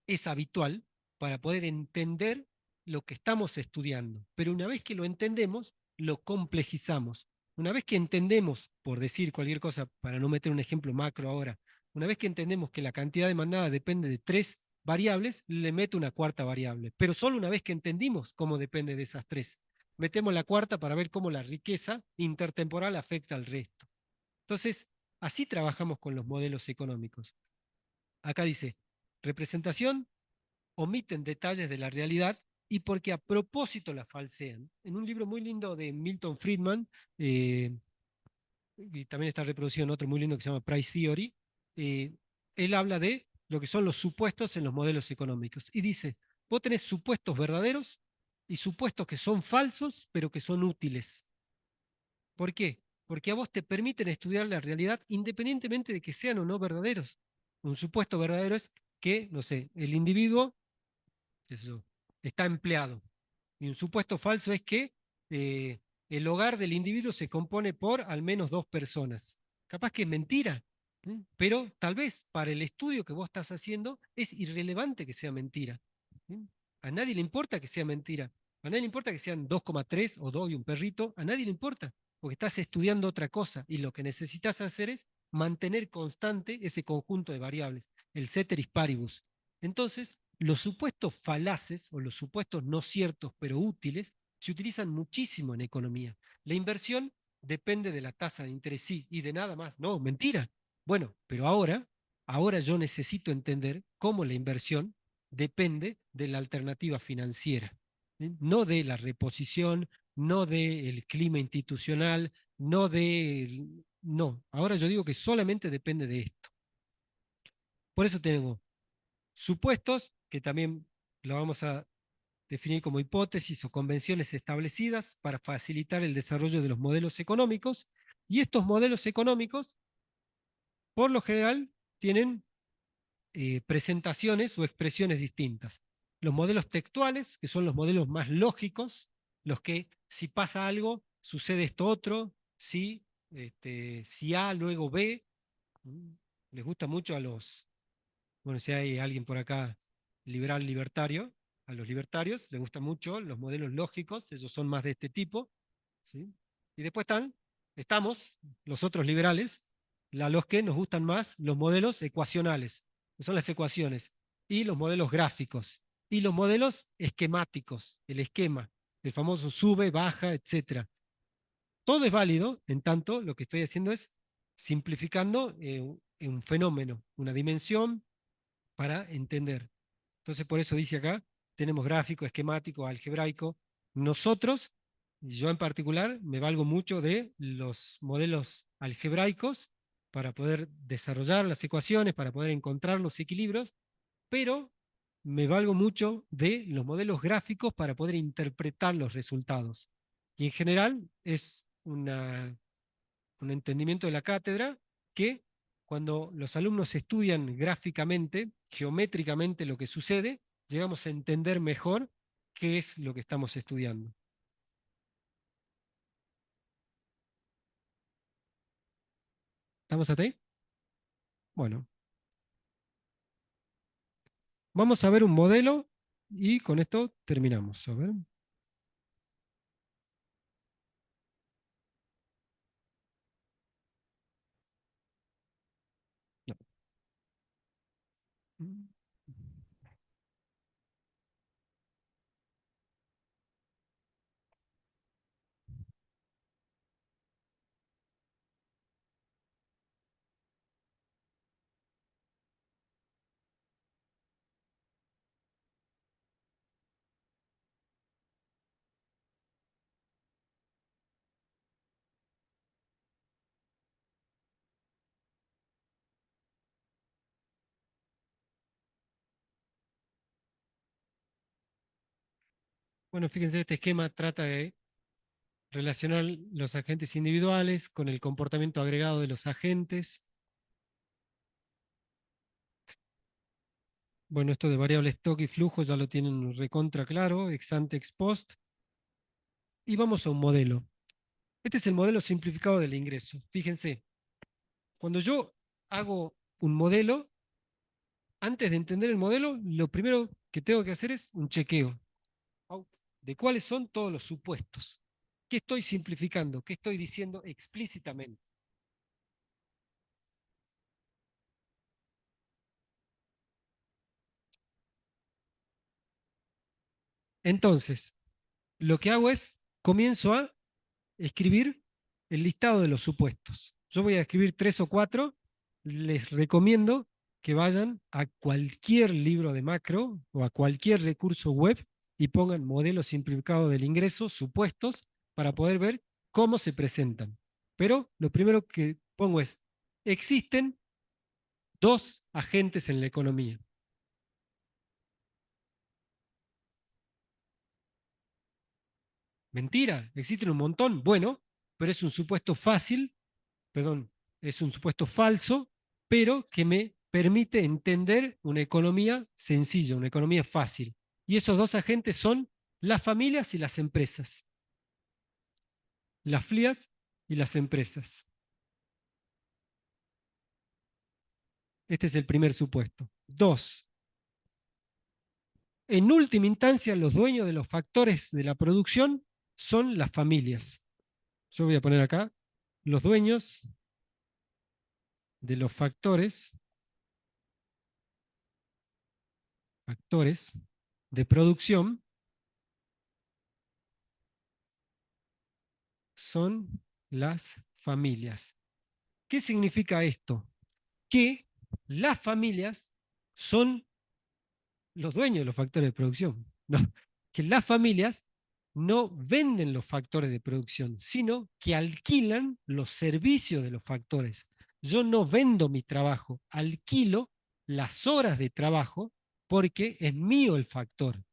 [SPEAKER 1] es habitual para poder entender lo que estamos estudiando. Pero una vez que lo entendemos, lo complejizamos. Una vez que entendemos, por decir cualquier cosa, para no meter un ejemplo macro ahora, una vez que entendemos que la cantidad demandada depende de 3 variables, le meto una cuarta variable. Pero solo una vez que entendimos cómo depende de esas 3. Metemos la cuarta para ver cómo la riqueza intertemporal afecta al resto. Entonces, así trabajamos con los modelos económicos. Acá dice, representación, omiten detalles de la realidad y porque a propósito la falsean. En un libro muy lindo de Milton Friedman, y también está reproducido en otro muy lindo que se llama Price Theory, él habla de lo que son los supuestos en los modelos económicos. Y dice, vos tenés supuestos verdaderos y supuestos que son falsos, pero que son útiles. ¿Por qué? Porque a vos te permiten estudiar la realidad independientemente de que sean o no verdaderos. Un supuesto verdadero es que, no sé, el individuo eso, está empleado. Y un supuesto falso es que el hogar del individuo se compone por al menos 2 personas. Capaz que es mentira, pero tal vez para el estudio que vos estás haciendo es irrelevante que sea mentira. A nadie le importa que sea mentira. A nadie le importa que sean 2,3 o 2 y un perrito. A nadie le importa, porque estás estudiando otra cosa y lo que necesitas hacer es mantener constante ese conjunto de variables, el ceteris paribus. Entonces, los supuestos falaces o los supuestos no ciertos pero útiles se utilizan muchísimo en economía. La inversión depende de la tasa de interés, sí, y de nada más. No, mentira. Bueno, pero ahora yo necesito entender cómo la inversión depende de la alternativa financiera, no de la reposición, no del clima institucional, no de... No, ahora yo digo que solamente depende de esto. Por eso tenemos supuestos, que también lo vamos a definir como hipótesis o convenciones establecidas para facilitar el desarrollo de los modelos económicos, y estos modelos económicos, por lo general, tienen presentaciones o expresiones distintas. Los modelos textuales, que son los modelos más lógicos, los que si pasa algo, sucede esto otro, si A, luego B. Les gusta mucho a los, bueno, si hay alguien por acá liberal libertario, a los libertarios les gustan mucho los modelos lógicos, ellos son más de este tipo, ¿sí? Y después estamos los otros liberales, a los que nos gustan más los modelos ecuacionales, que son las ecuaciones, y los modelos gráficos, y los modelos esquemáticos, el esquema, el famoso sube, baja, etcétera. Todo es válido, en tanto lo que estoy haciendo es simplificando un fenómeno, una dimensión para entender. Entonces, por eso dice acá, tenemos gráfico, esquemático, algebraico. Nosotros, yo en particular, me valgo mucho de los modelos algebraicos para poder desarrollar las ecuaciones, para poder encontrar los equilibrios, pero me valgo mucho de los modelos gráficos para poder interpretar los resultados. Y en general es un entendimiento de la cátedra que cuando los alumnos estudian gráficamente, geométricamente lo que sucede, llegamos a entender mejor qué es lo que estamos estudiando. ¿Estamos hasta ahí? Bueno, vamos a ver un modelo y con esto terminamos. A ver. No. Bueno, fíjense, este esquema trata de relacionar los agentes individuales con el comportamiento agregado de los agentes. Bueno, esto de variable stock y flujo ya lo tienen recontra claro, ex ante, ex post. Y vamos a un modelo. Este es el modelo simplificado del ingreso. Fíjense, cuando yo hago un modelo, antes de entender el modelo, lo primero que tengo que hacer es un chequeo de cuáles son todos los supuestos. ¿Qué estoy simplificando? ¿Qué estoy diciendo explícitamente? Entonces, lo que hago es, comienzo a escribir el listado de los supuestos. Yo voy a escribir 3 o 4. Les recomiendo que vayan a cualquier libro de macro o a cualquier recurso web y pongan modelo simplificado del ingreso, supuestos, para poder ver cómo se presentan. Pero lo primero que pongo es, existen dos agentes en la economía. Mentira, existen un montón. Bueno, pero es un supuesto fácil, perdón, es un supuesto falso, pero que me permite entender una economía sencilla, una economía fácil. Y esos dos agentes son las familias y las empresas. Las FLIAs y las empresas. Este es el primer supuesto. Dos, en última instancia, los dueños de los factores de la producción son las familias. Yo voy a poner acá los dueños de los factores de producción son las familias. ¿Qué significa esto? Que las familias son los dueños de los factores de producción. No, que las familias no venden los factores de producción, sino que alquilan los servicios de los factores. Yo no vendo mi trabajo, alquilo las horas de trabajo porque es mío el factor.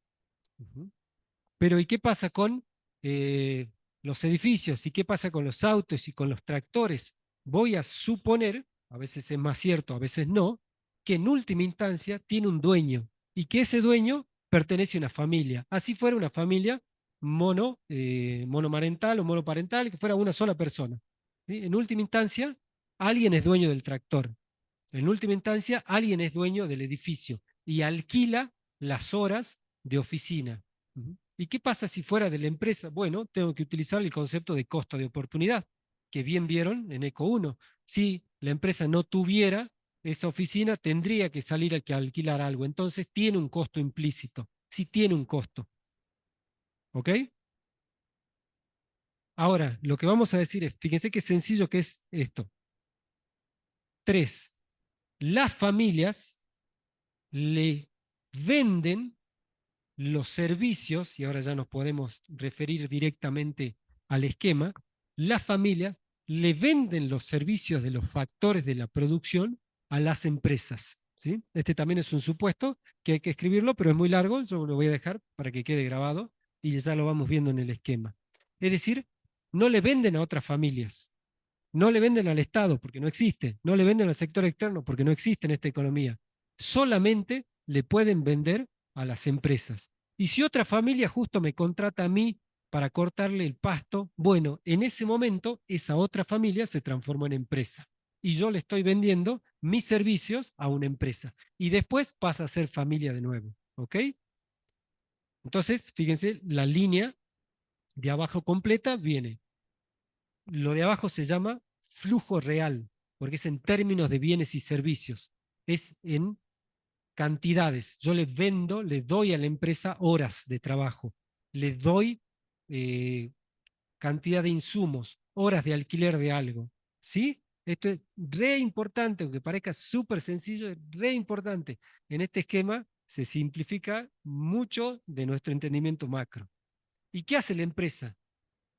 [SPEAKER 1] Pero ¿y qué pasa con los edificios? ¿Y qué pasa con los autos y con los tractores? Voy a suponer, a veces es más cierto, a veces no, que en última instancia tiene un dueño y que ese dueño pertenece a una familia. Así fuera una familia monomarental o monoparental, que fuera una sola persona. ¿Sí? En última instancia, alguien es dueño del tractor. En última instancia, alguien es dueño del edificio y alquila las horas de oficina. ¿Y qué pasa si fuera de la empresa? Bueno, tengo que utilizar el concepto de costo de oportunidad, que bien vieron en ECO 1. Si la empresa no tuviera esa oficina, tendría que salir a que alquilar algo. Entonces tiene un costo implícito. Sí tiene un costo. ¿Ok? Ahora, lo que vamos a decir es, fíjense qué sencillo que es esto. 3. Las familias le venden los servicios, y ahora ya nos podemos referir directamente al esquema, las familias le venden los servicios de los factores de la producción a las empresas. ¿Sí? Este también es un supuesto que hay que escribirlo, pero es muy largo, yo lo voy a dejar para que quede grabado y ya lo vamos viendo en el esquema. Es decir, no le venden a otras familias, no le venden al Estado porque no existe, no le venden al sector externo porque no existe en esta economía. Solamente le pueden vender a las empresas. Y si otra familia justo me contrata a mí para cortarle el pasto, bueno, en ese momento esa otra familia se transformó en empresa. Y yo le estoy vendiendo mis servicios a una empresa. Y después pasa a ser familia de nuevo. ¿Ok? Entonces, fíjense, la línea de abajo completa viene. Lo de abajo se llama flujo real, porque es en términos de bienes y servicios. Es en cantidades. Yo le vendo, le doy a la empresa horas de trabajo, le doy eh, cantidad de insumos, horas de alquiler de algo. ¿Sí? Esto es re importante, aunque parezca súper sencillo, es re importante. En este esquema se simplifica mucho de nuestro entendimiento macro. ¿Y qué hace la empresa?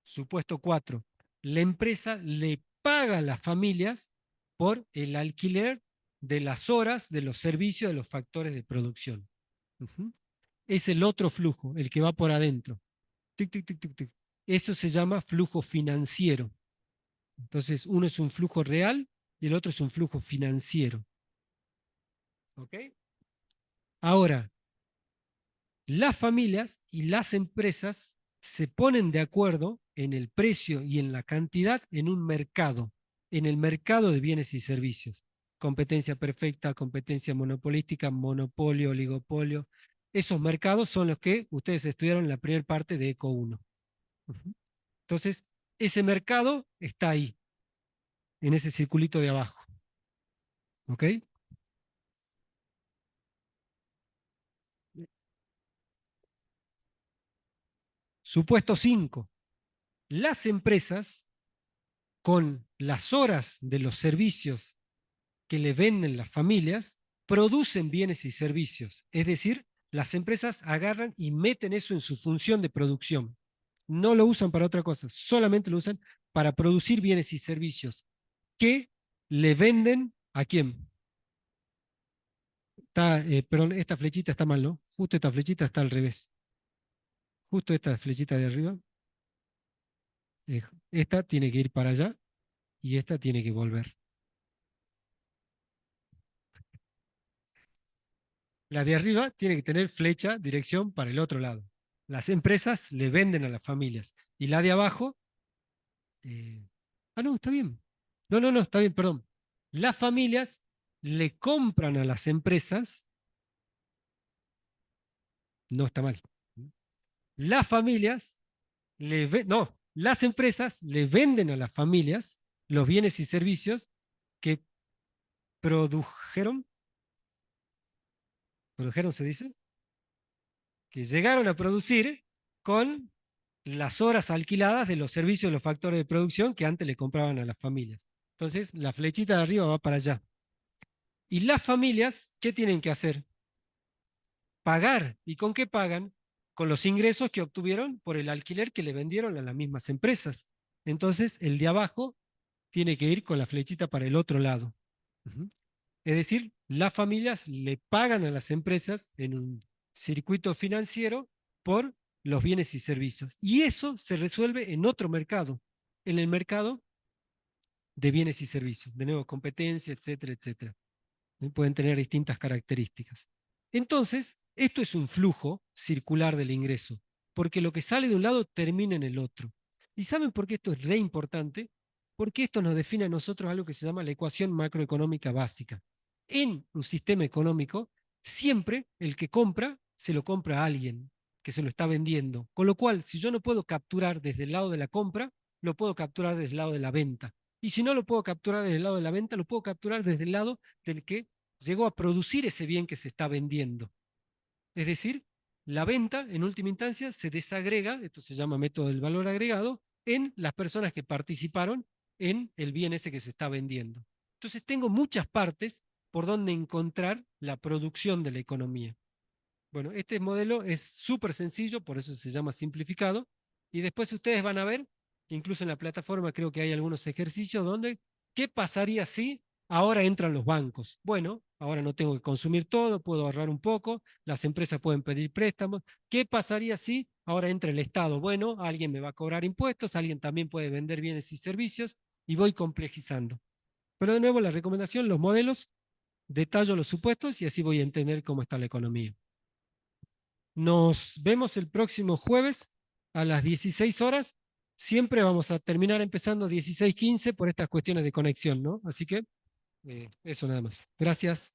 [SPEAKER 1] Supuesto 4. La empresa le paga a las familias por el alquiler de las horas de los servicios de los factores de producción. Es el otro flujo, el que va por adentro. Tic, tic, tic, tic, tic. Eso se llama flujo financiero. Entonces, uno es un flujo real y el otro es un flujo financiero. ¿Ok? Ahora, las familias y las empresas se ponen de acuerdo en el precio y en la cantidad en un mercado, en el mercado de bienes y servicios. Competencia perfecta, competencia monopolística, monopolio, oligopolio. Esos mercados son los que ustedes estudiaron en la primera parte de ECO 1. Entonces, ese mercado está ahí, en ese circulito de abajo. ¿Ok? Supuesto 5. Las empresas, con las horas de los servicios que le venden las familias, producen bienes y servicios. Es decir, las empresas agarran y meten eso en su función de producción. No lo usan para otra cosa, solamente lo usan para producir bienes y servicios que le venden a quién. Perdón, esta flechita está mal, ¿no? Justo esta flechita está al revés. Justo esta flechita de arriba. Esta tiene que ir para allá y esta tiene que volver. La de arriba tiene que tener flecha, dirección para el otro lado. Las empresas le venden a las familias. Y la de abajo. eh, no, está bien. No, no, no, está bien, perdón. Las familias le compran a las empresas. No está mal. Las familias no, las empresas le venden a las familias los bienes y servicios que produjeron, produjeron se dice, que llegaron a producir con las horas alquiladas de los servicios de los factores de producción que antes le compraban a las familias. Entonces, la flechita de arriba va para allá. Y las familias, ¿qué tienen que hacer? Pagar. ¿Y con qué pagan? Con los ingresos que obtuvieron por el alquiler que le vendieron a las mismas empresas. Entonces, el de abajo tiene que ir con la flechita para el otro lado. Es decir, las familias le pagan a las empresas en un circuito financiero por los bienes y servicios. Y eso se resuelve en otro mercado, en el mercado de bienes y servicios. De nuevo, competencia, etcétera, etcétera. Pueden tener distintas características. Entonces, esto es un flujo circular del ingreso, porque lo que sale de un lado termina en el otro. ¿Y saben por qué esto es re importante? Porque esto nos define a nosotros algo que se llama la ecuación macroeconómica básica. En un sistema económico, siempre el que compra se lo compra a alguien que se lo está vendiendo. Con lo cual, si yo no puedo capturar desde el lado de la compra, lo puedo capturar desde el lado de la venta. Y si no lo puedo capturar desde el lado de la venta, lo puedo capturar desde el lado del que llegó a producir ese bien que se está vendiendo. Es decir, la venta, en última instancia, se desagrega, esto se llama método del valor agregado, en las personas que participaron en el bien ese que se está vendiendo. Entonces tengo muchas partes por donde encontrar la producción de la economía. Bueno, este modelo es súper sencillo, por eso se llama simplificado, y después ustedes van a ver, que incluso en la plataforma creo que hay algunos ejercicios donde, ¿qué pasaría si ahora entran los bancos? Bueno, ahora no tengo que consumir todo, puedo ahorrar un poco, las empresas pueden pedir préstamos. ¿Qué pasaría si ahora entra el Estado? Bueno, alguien me va a cobrar impuestos, alguien también puede vender bienes y servicios, y voy complejizando. Pero de nuevo, la recomendación, los modelos, detallo los supuestos y así voy a entender cómo está la economía. Nos vemos el próximo jueves a las 16 horas. Siempre vamos a terminar empezando 16:15 por estas cuestiones de conexión, ¿no? Así que eso nada más. Gracias.